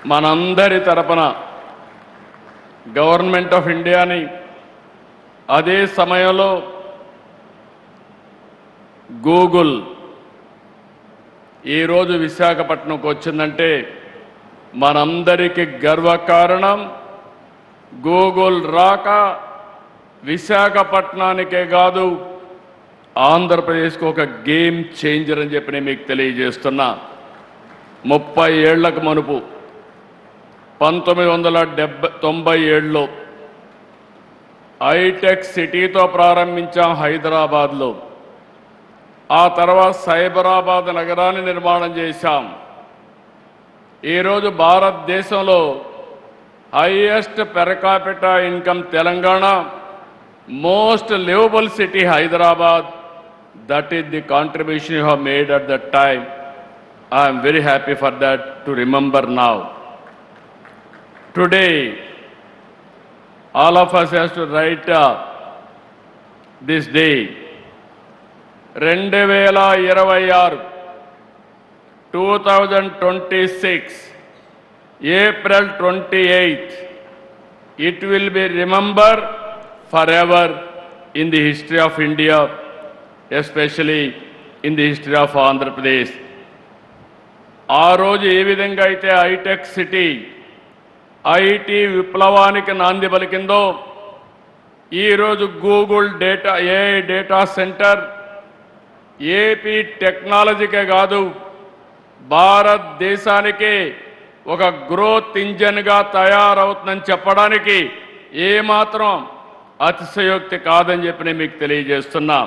మనందరి తరపున government of ఇండియాని అదే సమయంలో గూగుల్ ఈరోజు విశాఖపట్నంకు వచ్చిందంటే మనందరికీ గర్వకారణం. గూగుల్ రాక విశాఖపట్నానికే కాదు ఆంధ్రప్రదేశ్కు ఒక గేమ్ చేంజర్ అని చెప్పి నేను మీకు తెలియజేస్తున్నా. 30 ఏళ్లకు మునుపు 1997లో హైటెక్ సిటీతో ప్రారంభించాం హైదరాబాద్లో. ఆ తర్వాత సైబరాబాద్ నగరాన్ని నిర్మాణం చేశాం. ఈరోజు భారతదేశంలో highest per capita income Telangana, most liveable city Hyderabad. That is the contribution you have made at that time. I am very happy for that to remember now. Today, all of us has to write this day. 2026, 2026, April 28th, it will be remembered forever in the history of India, especially in the history of Andhra Pradesh. ఆ రోజు ఏ విధంగా అయితే hitech city IT విప్లవానికి నాంది పలికిందో, ఈరోజు Google data AI data centre AP టెక్నాలజీకే కాదు భారతదేశానికి ఒక గ్రోత్ ఇంజన్గా తయారవుతుందని చెప్పడానికి ఏమాత్రం అతిశయోక్తి కాదని చెప్పి నేను మీకు తెలియజేస్తున్నా.